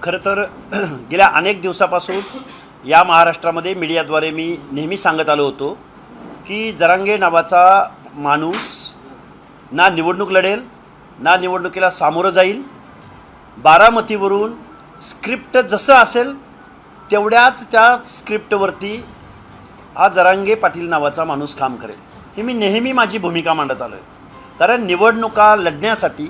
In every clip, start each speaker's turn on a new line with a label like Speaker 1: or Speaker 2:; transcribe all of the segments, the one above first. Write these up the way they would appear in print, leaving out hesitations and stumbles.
Speaker 1: खरं तर गेल्या अनेक दिवसापासून या महाराष्ट्रामध्ये मीडियाद्वारे मी नेहमी सांगत आलो होतो की जरांगे नावाचा माणूस ना निवडणूक लढेल ना निवडणुकीला सामोरं जाईल. बारामतीवरून स्क्रिप्ट जसं असेल तेवढ्याच त्या स्क्रिप्टवरती हा जरांगे पाटील नावाचा माणूस काम करेल. ही मी नेहमी माझी भूमिका मांडत आलो आहे. कारण निवडणुका लढण्यासाठी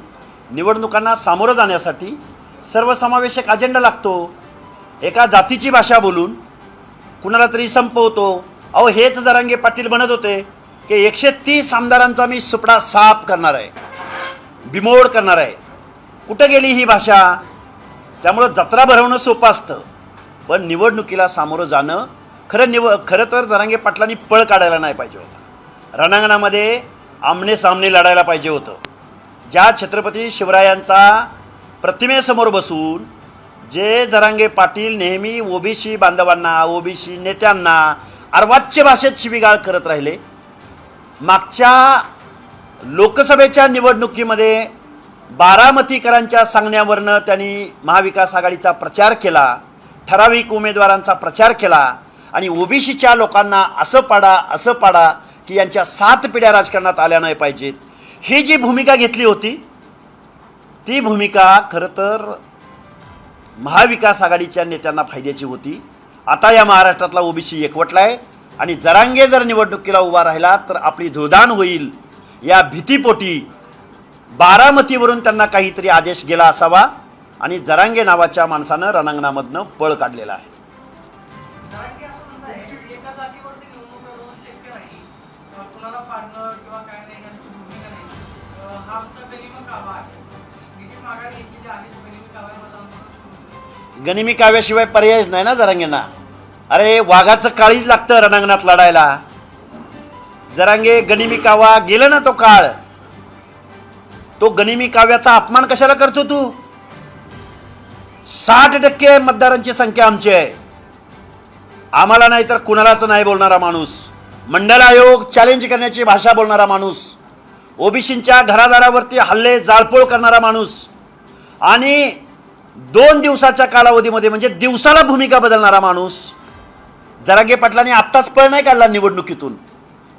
Speaker 1: निवडणुकांना सामोरं जाण्यासाठी सर्वसमावेशक अजेंडा लागतो. एका जातीची भाषा बोलून कुणाला तरी संपवतो. अहो हेच जरांगे पाटील म्हणत होते की 130 आमदारांचा मी सुपडा साफ करणार आहे, बिमोड करणार आहे. कुठं गेली ही भाषा? त्यामुळं जत्रा भरवणं सोपं असतं, पण निवडणुकीला सामोरं जाणं खरं तर जरांगे पाटलांनी पळ काढायला नाही पाहिजे होता. रणांगणामध्ये आमने सामने लढायला पाहिजे होतं. ज्या छत्रपती शिवरायांचा प्रतिमेसमोर बसून जे जरांगे पाटील नेहमी ओबीसी बांधवांना, ओबीसी नेत्यांना अर्वाच्य भाषेत शिवीगाळ करत राहिले. मागच्या लोकसभेच्या निवडणुकीमध्ये बारामतीकरांच्या सांगण्यावरनं त्यांनी महाविकास आघाडीचा प्रचार केला, ठराविक उमेदवारांचा प्रचार केला आणि ओबीसीच्या लोकांना असं पाडा की यांच्या 7 पिढ्या राजकारणात आल्या नाही पाहिजेत, ही जी भूमिका घेतली होती ती भूमिका खरं तर महाविकास आघाडीच्या नेत्यांना फायद्याची होती. आता या महाराष्ट्रातला ओबीसी एकवटला आहे आणि जरांगे जर निवडणुकीला उभा राहिला तर आपली धुळदाण होईल या भीतीपोटी बारामतीवरून त्यांना काहीतरी आदेश गेला असावा आणि जरांगे नावाच्या माणसानं रणांगणामधनं पळ काढलेला आहे. गनिमी काव्याशिवाय पर्यायच नाही ना जरांगेंना. अरे वाघाचं काळीच लागतं रणांगणात लढायला. जरांगे गनिमी कावा गेलं ना तो काळ, तो गनिमी काव्याचा अपमान कशाला करतो तू? 60% मतदारांची संख्या आमची आहे. आम्हाला नाही तर कुणालाच नाही बोलणारा माणूस, मंडल आयोग चॅलेंज करण्याची भाषा बोलणारा माणूस, ओबीसींच्या घरादारावरती हल्ले जाळपोळ करणारा माणूस आणि 2 दिवसाच्या कालावधीमध्ये म्हणजे दिवसाला भूमिका बदलणारा माणूस. जरांगे पाटलांनी आत्ताच पळ नाही काढला निवडणुकीतून.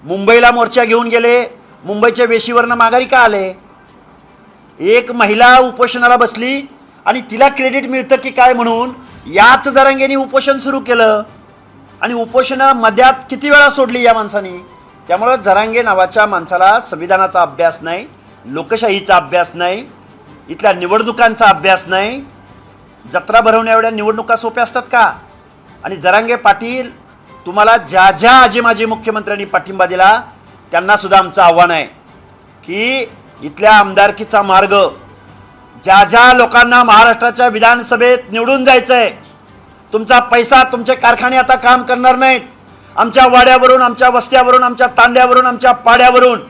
Speaker 1: मुंबईला मोर्चा घेऊन गेले, मुंबईच्या वेशीवरनं माघारी का आले? एक महिला उपोषणाला बसली आणि तिला क्रेडिट मिळतं की काय म्हणून याच जरांगेंनी उपोषण सुरू केलं आणि उपोषणं मध्यात किती वेळा सोडली या माणसानी. त्यामुळं जरांगे नावाच्या माणसाला संविधानाचा अभ्यास नाही, लोकशाहीचा अभ्यास नाही, इथल्या निवडणुकांचा अभ्यास नाही. जत्रा भरवण्या एवढ्या निवडणुका सोप्या असतात का? आणि जरांगे पाटील, तुम्हाला ज्या ज्या आजी माजी मुख्यमंत्र्यांनी पाठिंबा दिला त्यांना सुद्धा आमचं आव्हान आहे की इथल्या आमदारकीचा मार्ग, ज्या ज्या लोकांना महाराष्ट्राच्या विधानसभेत निवडून जायचं आहे, तुमचा पैसा, तुमचे कारखाने आता काम करणार नाहीत. आमच्या वाड्यावरून, आमच्या वस्त्यावरून, आमच्या तांड्यावरून, आमच्या पाड्यावरून,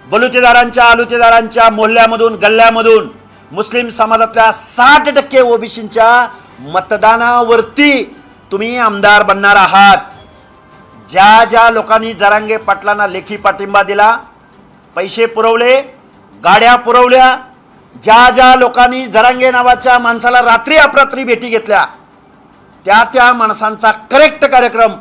Speaker 1: बलुतेदारांच्या आलुतेदारांच्या मोहल्ल्यामधून, गल्ल्यामधून मुस्लिम समाजातल्या 60% ओबीसींच्या मतदानावरती तुम्ही आमदार बनणार आहात. ज्या ज्या लोकांनी जरांगे पाटलांना लेखी पाठिंबा दिला, पैसे पुरवले, गाड्या पुरवल्या, ज्या ज्या लोकांनी जरांगे नावाच्या माणसाला रात्री अपरात्री भेटी घेतल्या, त्या माणसांचा करेक्ट कार्यक्रम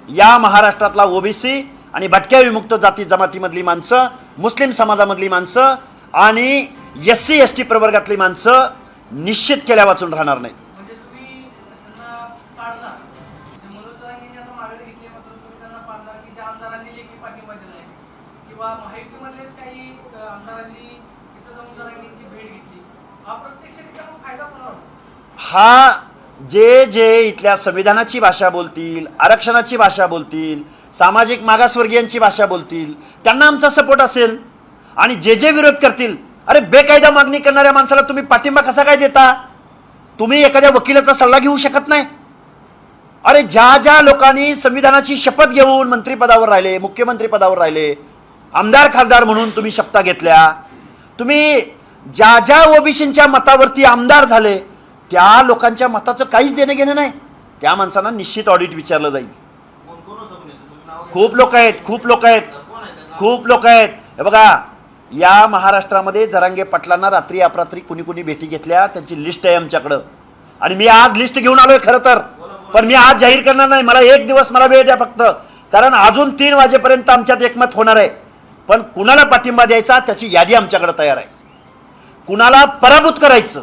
Speaker 1: या महाराष्ट्रातला ओबीसी आणि भटक्या विमुक्त जाती जमातीमधली माणसं, मुस्लिम समाजामधली माणसं आणि SC ST प्रवर्गातली माणसं निश्चित केल्या वाचून राहणार नाहीत. हा जे इथल्या संविधानाची भाषा बोलतील, आरक्षणाची भाषा बोलतील, सामाजिक मागासवर्गीयांची भाषा बोलतील, त्यांना आमचा सपोर्ट असेल. आणि जे विरोध करतील, अरे बेकायदा मागणी करणाऱ्या माणसाला तुम्ही पाठिंबा कसा काय देता? तुम्ही एखाद्या वकिलाचा सल्ला घेऊ शकत नाही? अरे ज्या ज्या लोकांनी संविधानाची शपथ घेऊन मंत्रिपदावर राहिले, मुख्यमंत्री पदावर राहिले, आमदार खासदार म्हणून तुम्ही शपथा घेतल्या, तुम्ही ज्या ज्या ओबीसींच्या मतावरती आमदार झाले, त्या लोकांच्या मताचं काहीच देणं घेणं नाही. त्या माणसांना निश्चित ऑडिट विचारलं जाईल. खूप लोक आहेत. हे बघा, या महाराष्ट्रामध्ये जरांगे पाटलांना रात्री अपरात्री कुणी भेटी घेतल्या त्यांची लिस्ट आहे आमच्याकडं. आणि मी आज लिस्ट घेऊन आलोय खरं तर, पण मी आज जाहीर करणार नाही. मला एक दिवस मला वेळ द्या फक्त, कारण अजून 3 वाजेपर्यंत आमच्यात एकमत होणार आहे. पण कुणाला पाठिंबा द्यायचा त्याची यादी आमच्याकडे तयार आहे. कुणाला पराभूत करायचं,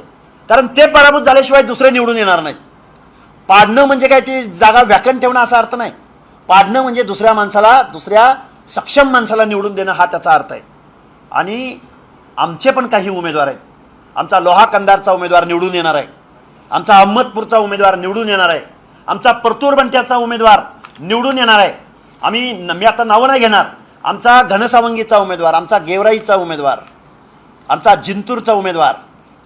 Speaker 1: कारण ते पराभूत झाल्याशिवाय दुसरे निवडून येणार नाहीत. पाडणं म्हणजे काय, ती जागा व्याकंट ठेवणं असा अर्थ नाही. पाडणं म्हणजे दुसऱ्या माणसाला, दुसऱ्या सक्षम माणसाला निवडून देणं हा त्याचा अर्थ आहे. आणि आमचे पण काही उमेदवार आहेत. आमचा लोहा कंधारचा उमेदवार निवडून येणार आहे, आमचा अहमदपूरचा उमेदवार निवडून येणार आहे, आमचा परतूर बंट्याचा उमेदवार निवडून येणार आहे. मी आता नावं नाही घेणार. आमचा घनसावंगीचा उमेदवार, आमचा गेवराईचा उमेदवार, आमचा जिंतूरचा उमेदवार,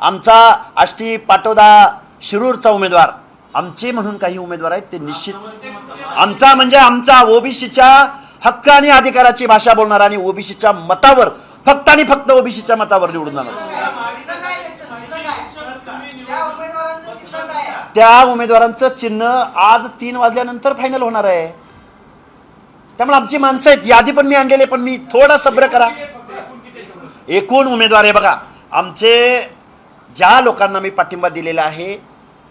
Speaker 1: आमचा आष्टी पाटोदा शिरूरचा उमेदवार, आमचे म्हणून काही उमेदवार आहेत. ते निश्चित आमचा म्हणजे आमचा ओबीसीच्या हक्क आणि अधिकाराची भाषा बोलणार आणि ओबीसीच्या मतावर, फक्त आणि फक्त ओबीसीच्या मतावर निवडून जाणार. त्या उमेदवारांचं चिन्ह आज 3 वाजल्यानंतर फायनल होणार आहे. त्यामुळे आमची माणसं आहेत, यादी पण मी आणलेली, पण मी थोडा सब्र करा. एकूण उमेदवार आहे बघा, आमचे ज्या लोकांना मी पाठिंबा दिलेला आहे,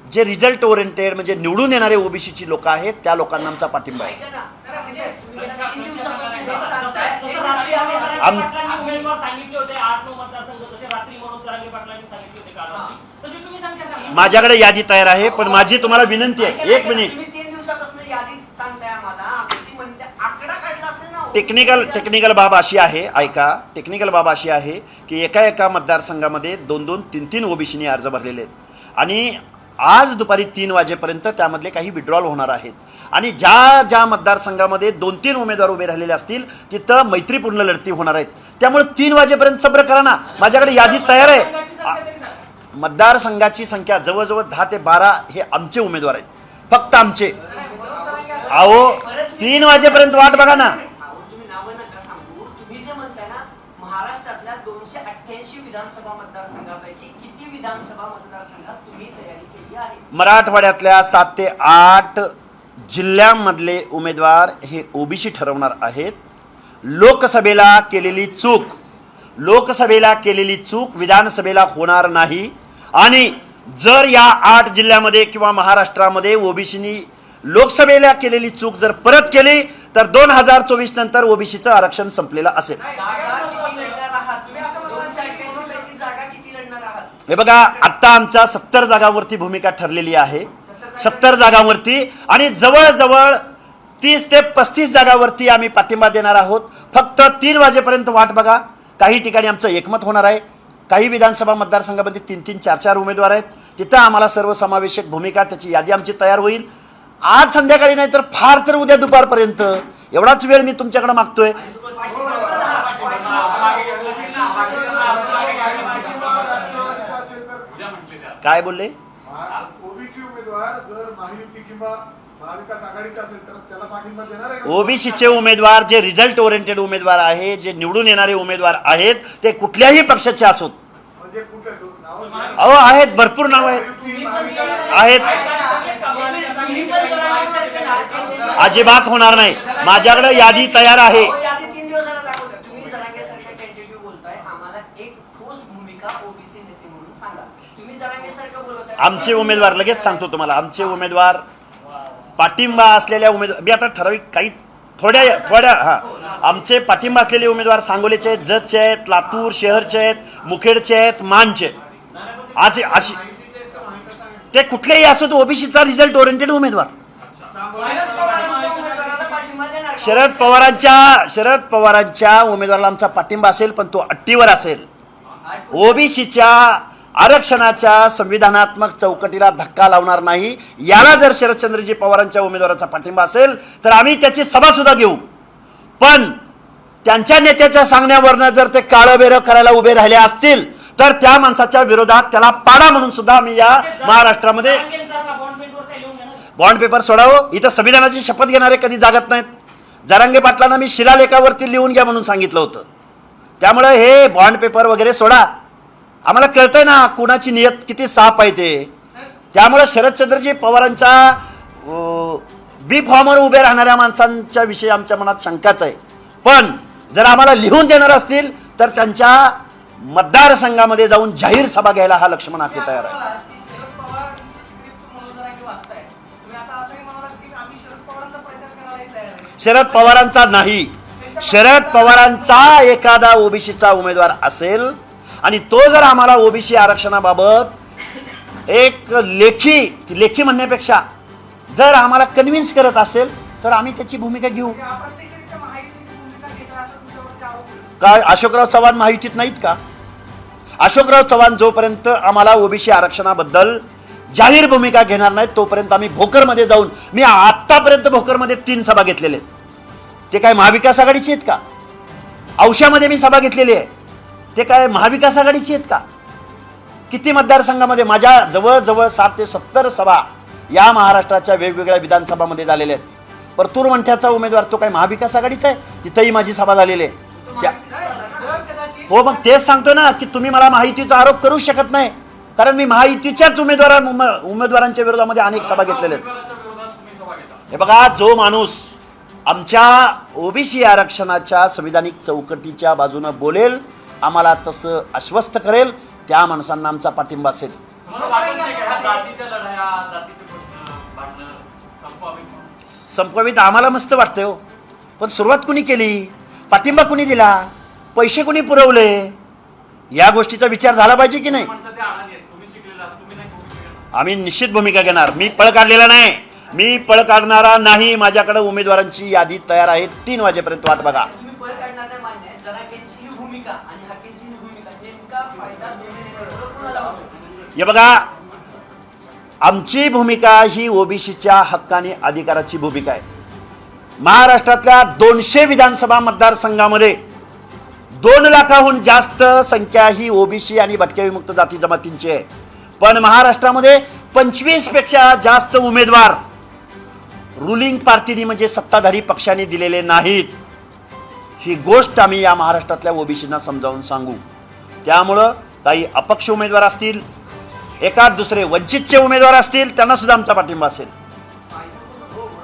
Speaker 1: जे रिझल्ट ओरिएंटेड म्हणजे निवडून येणारे ओबीसीची लोक आहेत, त्या लोकांना आमचा पाठिंबा आहे. माझ्याकडे यादी तयार आहे, पण माझी तुम्हाला विनंती आहे, 1 मिनिट. टेक्निकल बाब अशी आहे, ऐका, टेक्निकल बाब अशी आहे की एका मतदारसंघामध्ये 2-2, 3-3 ओबीसीने अर्ज भरलेले आहेत आणि आज दुपारी 3 वाजेपर्यंत त्यामधले काही विड्रॉल होणार आहेत. आणि ज्या मतदारसंघामध्ये 2-3 उमेदवार उभे राहिलेले असतील तिथं मैत्रीपूर्ण लढती होणार आहेत. त्यामुळे 3 वाजेपर्यंत सब्र करा ना, माझ्याकडे यादी तयार आहे. मतदारसंघाची संख्या जवळजवळ 10 ते 12 हे आमचे उमेदवार आहेत, फक्त आमचे. अहो 3 वाजेपर्यंत वाट बघा ना.
Speaker 2: महाराष्ट्रातल्या 288 विधानसभा मतदारसंघापैकी किती विधानसभा मतदारसंघात तुम्ही तयारी केली आहे?
Speaker 1: मराठवाड्यातल्या 7 ते 8 जिल्ह्यांमधले उमेदवार हे ओबीसी ठरवणार आहेत. लोकसभेला केलेली चूक विधानसभेला होणार नाही. आणि जर या 8 जिल्ह्यामध्ये किंवा महाराष्ट्रामध्ये ओबीसीनी लोकसभेला केलेली चूक जर परत केली तर 2024 नंतर ओबीसीचं आरक्षण संपलेलं असेल. हे बघा, आता आमच्या 70 जागांवरती भूमिका ठरलेली आहे, 70 जागांवरती, आणि जवळजवळ 30 ते 35 जागांवरती आम्ही पाठिंबा देणार आहोत. फक्त 3 वाजेपर्यंत वाट बघा. काही ठिकाणी आमचं एकमत होणार आहे. काही विधानसभा मतदारसंघामध्ये 3-3, 4-4 उमेदवार आहेत. तिथं आम्हाला सर्वसमावेशक भूमिका, त्याची यादी आमची तयार होईल. आज संध्याकाळी नाही तर फार तर उद्या दुपारपर्यंत एवढाच वेळ मी तुमच्याकडे मागतोय. काय बोलले?
Speaker 3: ओबीसी उमेदवार जर महायुती किंवा महाविकास आघाडीचा असेल तर त्याला पाठिंबा देणार आहे?
Speaker 1: ओबीसीचे उमेदवार जे रिझल्ट ओरिएंटेड उमेदवार आहेत, जे निवडून येणारे उमेदवार आहेत, ते कुठल्याही पक्षाचे असोत.
Speaker 3: म्हणजे कुठले
Speaker 1: अहो आहेत, भरपूर नाव आहेत. अजिबात होणार नाही. माझ्याकडे यादी तयार आहे. आमचे उमेदवार लगेच सांगतो तुम्हाला. आमचे उमेदवार पाठिंबा असलेल्या उमेदवार, मी आता ठराविक काही थोड्या आमचे पाठिंबा असलेले उमेदवार सांगोलीचे आहेत, जतचे आहेत, लातूर शहरचे आहेत, मुखेडचे आहेत, मानचे. आज अशी ते कुठलेही असो, तो ओबीसीचा रिझल्ट ओरिएंटेड उमेदवार. शरद पवारांच्या उमेदवाराला आमचा पाठिंबा असेल, पण तो अट्टीवर असेल. ओबीसीच्या आरक्षणाच्या संविधानात्मक चौकटीला धक्का लावणार नाही. याला जर शरदचंद्रजी पवारांच्या उमेदवाराचा पाठिंबा असेल तर आम्ही त्याची सभा सुद्धा घेऊ. पण त्यांच्या नेत्याच्या सांगण्यावरनं जर ते काळं बेरं करायला उभे राहिले असतील तर त्या माणसाच्या विरोधात त्याला पाडा म्हणून सुद्धा आम्ही या महाराष्ट्रामध्ये बॉन्ड पेपर सोडावं. इथं संविधानाची शपथ घेणारे कधी जागत नाहीत. जरांगे पाटलांना मी शिलालेखावरती लिहून घ्या म्हणून सांगितलं होतं. त्यामुळे हे बॉन्ड पेपर वगैरे सोडा. आम्हाला कळतंय ना कुणाची नियत किती साफ आहे ते. त्यामुळे शरदचंद्रजी पवारांच्या बी फॉर्मवर उभे राहणाऱ्या माणसांच्या विषयी आमच्या मनात शंकाच आहे. पण जर आम्हाला लिहून देणार असतील तर त्यांच्या मतदारसंघामध्ये जाऊन जाहीर सभा घ्यायला हा लक्ष्मण हाके तयार आहे.
Speaker 2: तुम्ही वाचताय, तुम्ही आता असंही म्हणालात की आम्ही शरद पवारांचा प्रचार करायला तयार आहे.
Speaker 1: शरद पवारांचा नाही, शरद पवारांचा एखादा ओबीसीचा उमेदवार असेल आणि तो जर आम्हाला ओबीसी आरक्षणाबाबत एक लेखी म्हणण्यापेक्षा जर आम्हाला कन्व्हिन्स करत असेल तर आम्ही त्याची भूमिका घेऊ.
Speaker 2: अप्रत्यक्षरित्या महायुतीची भूमिका घेतला असं तुमच्यावरती आरोप आहे.
Speaker 1: काय अशोकराव चव्हाण महायुतीत नाहीत का? अशोकराव चव्हाण जोपर्यंत आम्हाला ओबीसी आरक्षणाबद्दल जाहीर भूमिका घेणार नाहीत तोपर्यंत आम्ही भोकरमध्ये जाऊन, मी आत्तापर्यंत भोकरमध्ये 3 सभा घेतलेल्या आहेत. ते काय महाविकास आघाडीचे आहेत का? औशामध्ये मी सभा घेतलेली आहे, ते काय महाविकास आघाडीचे आहेत का? किती मतदारसंघामध्ये माझ्या जवळजवळ 60 ते 70 सभा या महाराष्ट्राच्या वेगवेगळ्या विधानसभामध्ये झालेल्या आहेत. परतूर मंठ्याचा उमेदवार तो काय महाविकास आघाडीचा आहे, तिथंही माझी सभा झालेली आहे. हो, मग तेच सांगतो ना की तुम्ही मला महायुतीचा आरोप करू शकत नाही, कारण मी महायुतीच्याच उमेदवारांच्या विरोधामध्ये अनेक सभा घेतलेल्या आहेत. हे बघा, जो माणूस आमच्या ओबीसी आरक्षणाच्या संविधानिक चौकटीच्या बाजूनं बोलेल, आम्हाला तसं आश्वस्त करेल, त्या माणसांना आमचा पाठिंबा असेल. संपवित आम्हाला मस्त वाटतंय हो, पण सुरुवात कुणी केली? पाठिंबा कुणी दिला? पैसे कुणी पुरवले? या गोष्टीचा विचार झाला पाहिजे की नाही? आम्ही निश्चित भूमिका घेणार. मी पळ काढलेला नाही, मी पळ काढणारा नाही. माझ्याकडे उमेदवारांची यादी तयार आहे. 3 वाजेपर्यंत वाट बघा.
Speaker 2: तुम्ही पळ काढणार नाही मान्य आहे. जरांगेंची ही भूमिका आणि हाकेंची ही भूमिका नेमका फायदा कोणाला होतो?
Speaker 1: हे बघा, आमची भूमिका ही ओबीसीच्या हक्क आणि अधिकाराची भूमिका आहे. महाराष्ट्रातल्या 200 विधानसभा मतदारसंघामध्ये 2 लाखाहून जास्त संख्या ही ओबीसी आणि भटक्या विमुक्त जाती जमातींची आहे. पण महाराष्ट्रामध्ये 25 पेक्षा जास्त उमेदवार रुलिंग पार्टीनी म्हणजे सत्ताधारी पक्षाने दिलेले नाहीत. ही गोष्ट आम्ही या महाराष्ट्रातल्या ओबीसींना समजावून सांगू. त्यामुळं काही अपक्ष उमेदवार असतील, एकाच दुसरे वंचितचे उमेदवार असतील, त्यांना सुद्धा आमचा पाठिंबा असेल.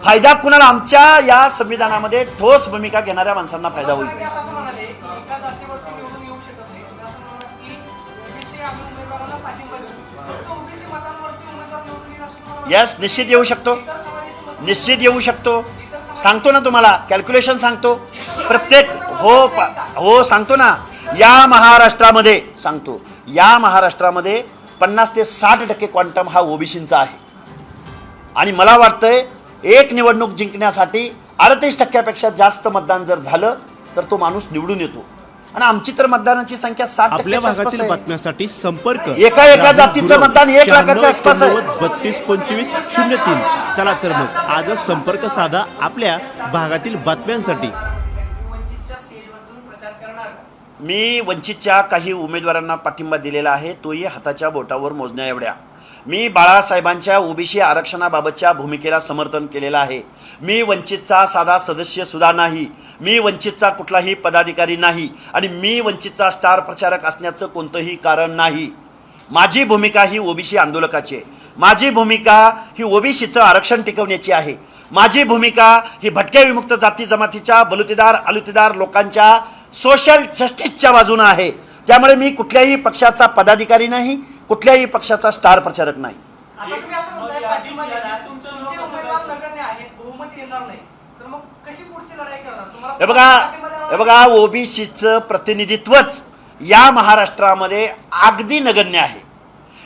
Speaker 1: फायदा कुणाला? आमच्या या संविधानामध्ये ठोस भूमिका घेणाऱ्या माणसांना फायदा होईल.
Speaker 2: असं म्हणाले की एका जातीवरती निवडून येऊ शकत नाही. असं म्हणाले की ओबीसी आम्ही उमेदवारांना पाठिंबा देऊ. फक्त ओबीसी मतांवरती उमेदवार निवडून येईल असं तुम्हाला
Speaker 1: यस, निश्चित येऊ शकतो,
Speaker 2: इतर समाजाची मतं-
Speaker 1: निश्चित येऊ शकतो. सांगतो ना तुम्हाला, कॅल्क्युलेशन सांगतो. प्रत्येक हो सांगतो ना, या महाराष्ट्रामध्ये सांगतो, या महाराष्ट्रामध्ये 50 ते 60% क्वांटम हा ओबीसींचा आहे. आणि मला वाटतंय एक निवडणूक जिंकण्यासाठी 38% जास्त मतदान जर झालं तर तो माणूस निवडून येतो. आणि आमची तर मतदानाची संख्या 60%
Speaker 4: आपल्या
Speaker 1: आसपास
Speaker 4: भागातील
Speaker 1: आहे.
Speaker 4: बातम्यांसाठी संपर्क
Speaker 1: एका जातीचं मतदान 1 लाखाच्या आसपास आहे.
Speaker 4: 3225-03. चला तर मग आजच संपर्क साधा आपल्या भागातील बातम्यांसाठी.
Speaker 2: वंचितच्या स्टेजवरून प्रचार करणार का?
Speaker 1: मी वंचितच्या काही उमेदवारांना पाठिंबा दिलेला आहे, तोही हाताच्या बोटावर मोजण्या एवढ्या. मी बाळासाहेबांच्या ओबीसी आरक्षणाबाबतच्या भूमिकेला समर्थन केलेलं आहे. मी वंचितचा साधा सदस्य सुद्धा नाही, मी वंचितचा कुठलाही पदाधिकारी नाही आणि मी वंचितचा स्टार प्रचारक असण्याचं कोणतंही कारण नाही. माझी भूमिका ही ओबीसी आंदोलकाची आहे. माझी भूमिका ही ओबीसीचं आरक्षण टिकवण्याची आहे. माझी भूमिका ही भटक्या विमुक्त जाती जमातीच्या बलुतेदार अलुतेदार लोकांच्या सोशल जस्टिसच्या बाजूने आहे. त्यामुळे मी कुठल्याही पक्षाचा पदाधिकारी नाही, कुठल्याही पक्षाचा स्टार प्रचारक नाही.
Speaker 2: आता तुम्ही असं म्हणताय पाठिंबा देणार, तुमचे उमेदवार नगण्य आहेत, बहुमत येणार नाही, तर मग कशी पुढची लढाई करणार? तुम्हाला पाठिंबा देणार-
Speaker 1: हे बघा, ओबीसीचं प्रतिनिधित्वच या महाराष्ट्रामध्ये अगदी नगण्य आहे.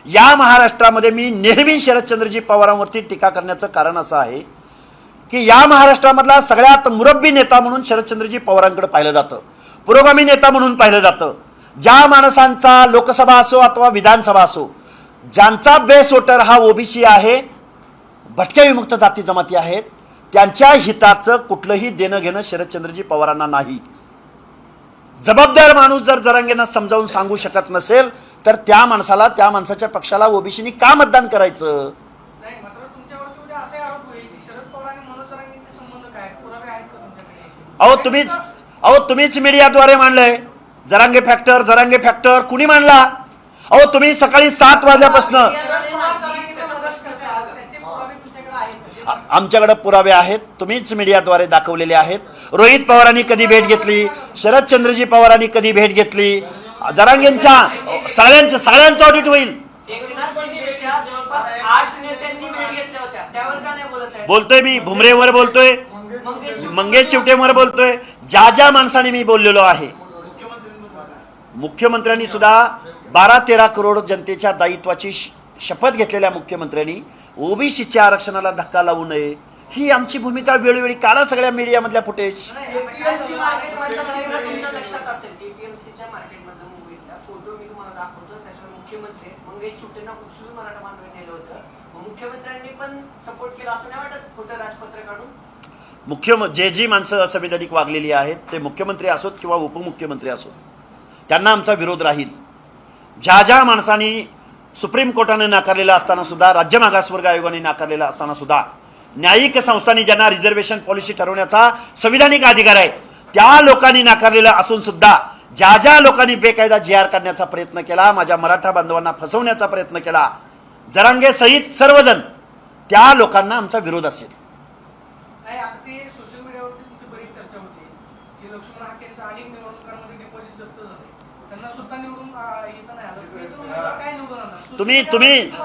Speaker 1: या महाराष्ट्रामध्ये मी नेहमी शरदचंद्रजी पवारांवरती टीका करण्याचं कारण असं आहे की या महाराष्ट्रामधला सगळ्यात मुरब्बी नेता म्हणून शरदचंद्रजी पवारांकडे पाहिलं जातं, पुरोगामी नेता म्हणून पाहिलं जातं. ज्या माणसांचा लोकसभा असो अथवा विधानसभा असो, ज्यांचा बेस वोटर हा ओबीसी आहे, भटक्या विमुक्त जाती जमाती आहेत, त्यांच्या हिताचं कुठलंही देणं घेणं शरदचंद्रजी पवारांना नाही. जबाबदार माणूस जर जरांगेंना समजावून सांगू शकत नसेल तर त्या माणसाला, त्या माणसाच्या पक्षाला ओबीसीनी का मतदान करायचं?
Speaker 2: नाही, मात्र तुमच्यावरती उद्या असे आरोप होईल की शरद पवार आणि मनोज जरांगेंचे संबंध काय आहेत? पुरावे आहेत का तुमच्याकडे?
Speaker 1: तुम्हीच मीडियाद्वारे मांडलंय जरांगे फॅक्टर कुणी मांडला? तुम्ही सकाळी 7 वाजल्यापासून
Speaker 2: त्याचे पुरावे तुमच्याकडे आहेत का?
Speaker 1: आमच्याकडे पुरावे आहेत, तुम्हीच मीडियाद्वारे दाखवलेले आहेत. रोहित पवारांनी कधी भेट घेतली, शरदचंद्रजी पवारांनी कधी भेट घेतली, जरांगेंच्या सगळ्यांचं ऑडिट होईल.
Speaker 2: एकनाथ शिंदेच्या जवळपास 8 नेत्यांनी भेट घेतल्या होत्या. त्यावर का नाही बोलत आहे?
Speaker 1: बोलतोय मी भुमरेवर बोलतोय, मंगेश चिवटेवर बोलतोय, ज्या ज्या माणसाने मी बोललेलो आहे. मुख्यमंत्र्यांनी सुद्धा 12-13 करोड जनतेच्या दायित्वाची शपथ घेतलेल्या मुख्यमंत्र्यांनी ओबीसीच्या आरक्षणाला धक्का लावू नये ही आमची भूमिका वेळोवेळी काढा सगळ्या मीडियामधल्या फुटेज.
Speaker 2: APMC मार्केटमधला चित्र तुमच्या लक्षात असेल. APMCच्या मार्केटमधला मुंबईतला फोटो मी तुम्हाला दाखवतो. त्याच्यावर मुख्यमंत्री मंगेश चिवटेंना उचलून मराठा बांधवांनी नेलं होतं. मग मुख्यमंत्र्यांनी पण सपोर्ट केला असं नाही वाटत खोटं राजपत्र काढून?
Speaker 1: जी माणसं असंविधानिक वागलेली आहेत ते मुख्यमंत्री असोत किंवा उपमुख्यमंत्री असोत त्यांना आमचा विरोध राहील. ज्या ज्या माणसांनी सुप्रीम कोर्टाने नाकारलेलं असताना सुद्धा, राज्य मागासवर्ग आयोगाने नाकारलेलं असताना सुद्धा, न्यायिक संस्थांनी ज्यांना रिझर्वेशन पॉलिसी ठरवण्याचा संविधानिक अधिकार आहे त्या लोकांनी नाकारलेलं असून सुद्धा ज्या ज्या लोकांनी बेकायदा JR काढण्याचा प्रयत्न केला, माझ्या मराठा बांधवांना फसवण्याचा प्रयत्न केला, जरांगे सहित सर्वजण, त्या लोकांना आमचा विरोध असेल.
Speaker 2: नाही, आता ते सोशल मीडियावरती तुमची बरीच चर्चा होती की लक्ष्मण हाकेंचं अनेक निवडणुकांमध्ये डिपॉझिट जप्त झाले, त्यांना स्वतः निवडून येता नाही आलं. तर उमेदवार काय निवडून आणणार?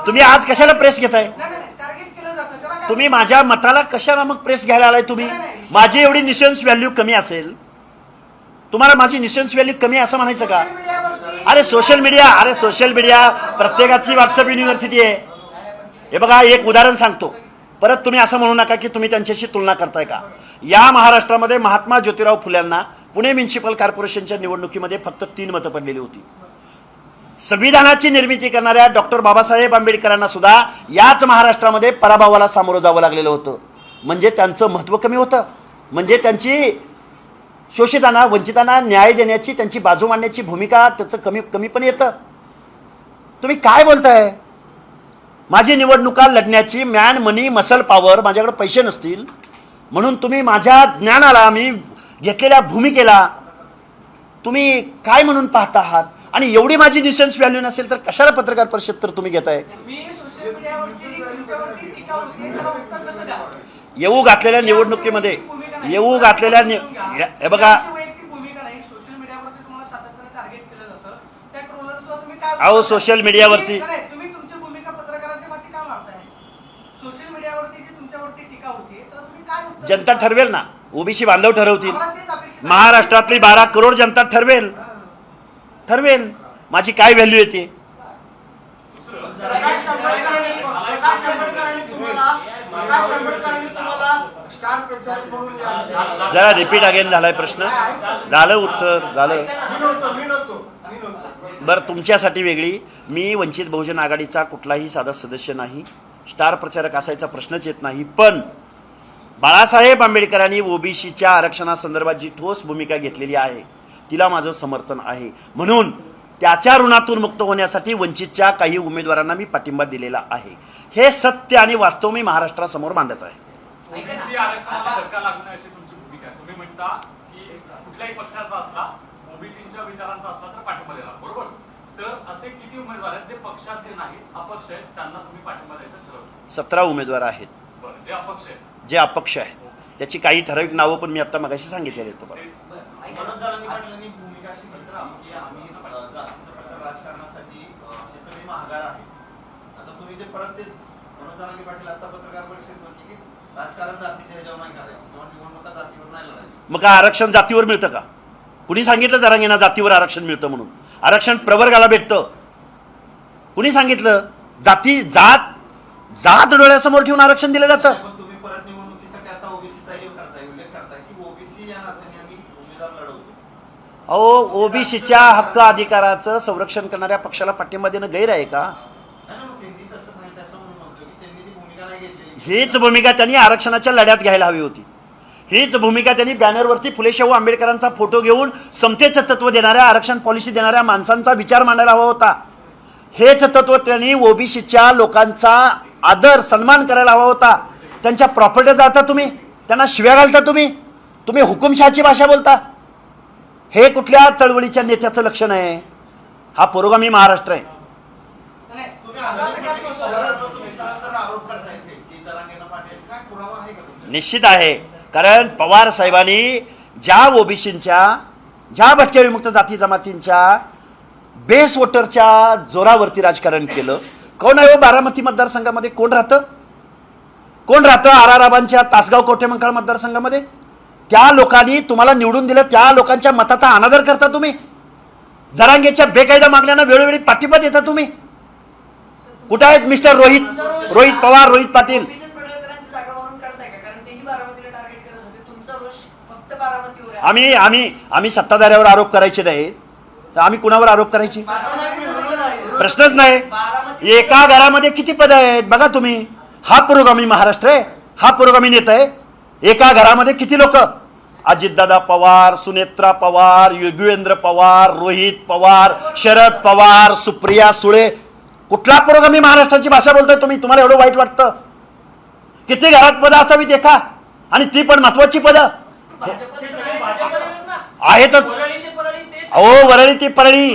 Speaker 1: तुम्ही आज कशाला प्रेस घेताय?
Speaker 2: नाही, टार्गेट केलं जातं. त्याला काय?
Speaker 1: तुम्ही माझ्या मताला कशाला मग प्रेस घ्यायला आलाय? तुम्ही माझी एवढी निसेन्स व्हॅल्यू कमी असेल, तुम्हाला माझी निसेन्स व्हॅल्यू कमी असं म्हणायचं का?
Speaker 2: सोशल मीडियावरती
Speaker 1: अरे सोशल मीडिया प्रत्येकाची व्हॉट्सअप युनिव्हर्सिटी आहे. हे बघा, एक उदाहरण सांगतो, परत तुम्ही असं म्हणू नका की तुम्ही त्यांच्याशी तुलना करताय का. या महाराष्ट्रामध्ये महात्मा ज्योतिराव फुल्यांना पुणे म्युनिसिपल कॉर्पोरेशनच्या निवडणुकीमध्ये फक्त 3 मतं पडलेली होती. संविधानाची निर्मिती करणाऱ्या डॉक्टर बाबासाहेब आंबेडकरांना सुद्धा याच महाराष्ट्रामध्ये पराभवाला सामोरं जावं लागलेलं होतं. म्हणजे त्यांचं महत्त्व कमी होतं, म्हणजे त्यांची शोषितांना, वंचितांना न्याय देण्याची, त्यांची बाजू मांडण्याची भूमिका त्याचं कमी पण येतं. तुम्ही काय बोलताय? माझी निवडणुका लढण्याची मॅन मनी मसल पॉवर, माझ्याकडे पैसे नसतील म्हणून तुम्ही माझ्या ज्ञानाला, मी घेतलेल्या भूमिकेला तुम्ही काय म्हणून पाहता आहात? आणि एवढी माझी निसेन्स व्हॅल्यू नसेल तर कशाला पत्रकार परिषद तर तुम्ही घेताय?
Speaker 2: मी सोशल मीडियावरती तुमच्यावरती टीका होती, त्याला उत्तर कसं द्यावं?
Speaker 1: येऊ घातलेल्या निवडणुकीमध्ये हे बघा,
Speaker 2: वैयक्तिक भूमिका नाही. सोशल मीडियावरती तुम्हाला सातत्याने टार्गेट केलं जातं. त्या ट्रोलर्सला तुम्ही काय
Speaker 1: अहो, सोशल मीडियावरती
Speaker 2: नाही, तुम्ही तुमची भूमिका पत्रकारांच्या माती का मारताय? सोशल मीडियावरती जी तुमच्यावरती टीका होती तर तुम्ही काय उत्तर
Speaker 1: जनता ठरवेल ना, ओबीसी बांधव ठरवतील.
Speaker 2: आम्हाला तेच अपेक्षित आहे.
Speaker 1: महाराष्ट्रातली 12 करोड जनता ठरवेल. माझी काय व्हॅल्यू येते?
Speaker 3: प्रकाश आंबेडकरांनी तुम्हाला स्टार प्रचारक म्हणून
Speaker 1: जरा रिपीट अगेन झालाय प्रश्न, झालं उत्तर झालं.
Speaker 3: मी नव्हतो.
Speaker 1: बरं, तुमच्यासाठी वेगळी. मी वंचित बहुजन आघाडीचा कुठलाही साधा सदस्य नाही, स्टार प्रचारक असायचा प्रश्नच येत नाही. पण बाळासाहेब आंबेडकरांनी ओबीसीच्या आरक्षणासंदर्भात जी ठोस भूमिका घेतलेली आहे तिला माझं समर्थन आहे. म्हणून त्याच्या ऋणातून मुक्त होण्यासाठी वंचितच्या काही उमेदवारांना मी पाठिंबा दिलेला आहे. हे सत्य आणि वास्तव मी महाराष्ट्रासमोर मांडत आहे.
Speaker 5: ओबीसी आरक्षणाला धक्का लागू नये अशी तुमची भूमिका आहे. तुम्ही म्हणता की कुठल्याही पक्षाचा असला, ओबीसीच्या विचारांचा असला तर पाठिंबा देणार, बरोबर? तर असे किती उमेदवार आहेत जे पक्षाचे नाहीत, अपक्ष आहेत, त्यांना तुम्ही पाठिंबा द्यायचं ठरवलं?
Speaker 1: 17 उमेदवार आहेत.
Speaker 5: बरं, जे अपक्ष आहेत,
Speaker 1: जे अपक्ष आहेत त्याची काही ठराविक नावं पण मी आता मगाशी सांगितलेली आहेत तुम्हाला.
Speaker 6: मनोज जरांगे पाटलांनी भूमिका अशी घेतली की आम्ही जातीचं प्रकार राजकारणासाठी हे सगळे माघार आहे. आता तुम्ही ते परत तेच मनोज जरांगे पाटील आता पत्रकार परिषदेत म्हटले की राजकारण जातीच्या ह्याच्यावर नाही करायचं किंवा निवडणुका जातीवर नाही लढायची.
Speaker 1: मग काय आरक्षण जातीवर मिळतं का? कुणी सांगितलं जरांगेंना जातीवर आरक्षण मिळतं म्हणून? आरक्षण प्रवर्गाला भेटतं. कुणी सांगितलं? जात डोळ्यासमोर ठेवून आरक्षण दिलं जातं.
Speaker 6: पण तुम्ही परत निवडणुकीसाठी आता ओबीसीचा उल्लेख करताय की ओबीसी या नात्याने आम्ही उमेदवार लढवतो.
Speaker 1: अहो, ओबीसीच्या हक्क अधिकाराचं संरक्षण करणाऱ्या पक्षाला पाठिंबा देणं गैर आहे का?
Speaker 6: नाही ना, मग त्यांनी तसं सांगितलं, त्याच्यामुळे म्हणतो की त्यांनी ती भूमिका नाही घेतलेली.
Speaker 1: हीच भूमिका त्यांनी आरक्षणाच्या लढ्यात घ्यायला हवी होती. हीच भूमिका त्यांनी बॅनरवरती फुले शाहू आंबेडकरांचा फोटो घेऊन समतेचं तत्व देणाऱ्या, आरक्षण पॉलिसी देणाऱ्या माणसांचा विचार मांडायला हवा होता. हेच तत्व त्यांनी ओबीसीच्या लोकांचा आदर सन्मान करायला हवा होता. त्यांच्या प्रॉपर्टी जाता तुम्ही, त्यांना शिव्या घालता तुम्ही हुकुमशहाची भाषा बोलता. हे कुठल्या चळवळीच्या नेत्याचं लक्षण आहे? हा पुरोगामी महाराष्ट्र आहे.
Speaker 2: नाही,
Speaker 6: तुम्ही आरोप करताय की जरांगेंना पाटील काय पुरावा आहे का तुमच्या?
Speaker 1: निश्चित आहे. कारण पवार साहेबांनी ज्या ओबीसींच्या, ज्या भटक्या विमुक्त जाती जमातींच्या बेस वोटरच्या जोरावरती राजकारण केलं. कोण आहे? बारामती मतदारसंघामध्ये कोण राहतं? कोण राहतं आराराबांच्या तासगाव कोटेमंकाळ मतदारसंघामध्ये? त्या लोकांनी तुम्हाला निवडून दिलं, त्या लोकांच्या मताचा अनादर करता तुम्ही. जरांगेच्या बेकायदा मागण्यांना वेळोवेळी पाठिंबा देता तुम्ही. कुठे आहेत मिस्टर रोहित पवार, रोहित पाटील?
Speaker 2: ओबीसी पडळकरांची जागा म्हणून काढताय का? कारण तेही बारामतीला टार्गेट करत होते. तुमचा रोष फक्त बारामतीवर आहे.
Speaker 1: आम्ही सत्ताधाऱ्यावर आरोप करायचे नाही तर आम्ही कुणावर आरोप करायची? प्रश्नच नाही. एका घरामध्ये किती पद आहेत बघा तुम्ही. हा पुरोगामी महाराष्ट्र आहे, हा पुरोगामी नेता आहे. एका घरामध्ये किती लोक? अजितदादा पवार, सुनेत्रा पवार, योगेंद्र पवार, रोहित पवार, शरद पवार, सुप्रिया सुळे. कुठला पुरोगामी महाराष्ट्राची भाषा बोलताय तुम्ही? तुम्हाला एवढं वाईट वाटतं? किती घरात पदं असावीत एका, आणि ती पण महत्वाची पदं आहेतच. अहो वरळी ती परळी.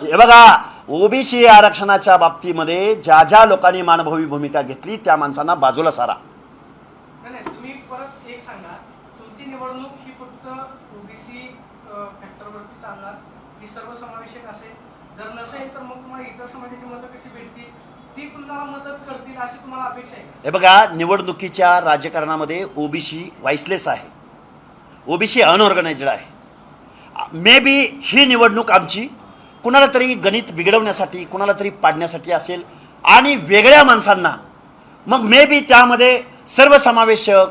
Speaker 1: हे बघा, ओबीसी आरक्षणाच्या बाबतीमध्ये ज्या ज्या लोकांनी मानभवी भूमिका घेतली त्या माणसांना बाजूला सारा.
Speaker 7: नाही, तुम्ही परत एक सांगा, तुमची निवडणूक ही फक्त ओबीसी फॅक्टरवरती चालणार, ही सर्वसमावेशक असेल? जर नसेल तर मग तुम्हाला इतर समाजाची मतं कशी भेटतील? ती तुम्हाला मदत करतील अशी तुम्हाला अपेक्षा आहे?
Speaker 1: हे बघा, निवडणुकीच्या राजकारणामध्ये ओबीसी वाईसलेस आहे, ओबीसी अनऑर्गनाइज्ड आहे. मे बी ही निवडणूक आमची कुणाला तरी गणित बिघडवण्यासाठी, कुणाला तरी पाडण्यासाठी असेल, आणि वेगळ्या माणसांना मग मे बी त्यामध्ये सर्वसमावेशक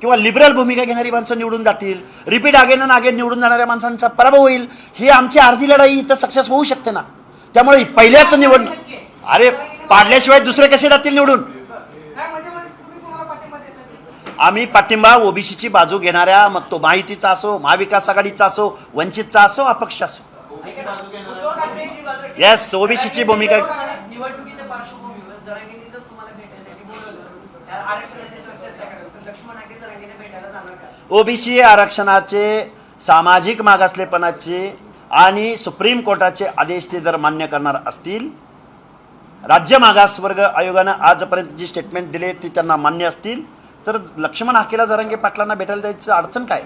Speaker 1: किंवा लिबरल भूमिका घेणारी माणसं निवडून जातील. रिपीट अगेन अँड अगेन निवडून जाणाऱ्या माणसांचा पराभव होईल. ही आमची अर्धी लढाई इथं सक्सेस होऊ शकते ना. त्यामुळे पहिल्याच निवडणूक, अरे पाडल्याशिवाय दुसरे कसे जातील निवडून?
Speaker 7: नाही म्हणजे तुम्ही तुम्हाला पाठिंबा देतात?
Speaker 1: आम्ही पाठिंबा ओबीसीची बाजू घेणाऱ्या, मग तो महायुतीचा असो, महाविकास आघाडीचा असो, वंचितचा असो, अपक्ष असो.
Speaker 6: ओबीसी बाजू घेणार
Speaker 2: उद्धव ठाकरेची बाजू ठीक
Speaker 1: Yes,
Speaker 2: आहे.
Speaker 1: ओबीसीची भूमिका.
Speaker 2: निवडणुकीच्या पार्श्वभूमीवर जरांगेंनी जर तुम्हाला भेटायसाठी बोलवलं, त्या आरक्षणाच्या चर्चा कराल, तर लक्ष्मण हाके जरांगेंना भेटायला जाणार का?
Speaker 1: ओबीसी आरक्षणाचे, सामाजिक मागासलेपणाचे आणि सुप्रीम कोर्टाचे आदेश ते जर मान्य करणार असतील, राज्य मागासवर्ग आयोगानं आजपर्यंत जी स्टेटमेंट दिले ती त्यांना मान्य असतील, तर लक्ष्मण हाकेला जरांगे पाटलांना भेटायला जायचं अडचण काय?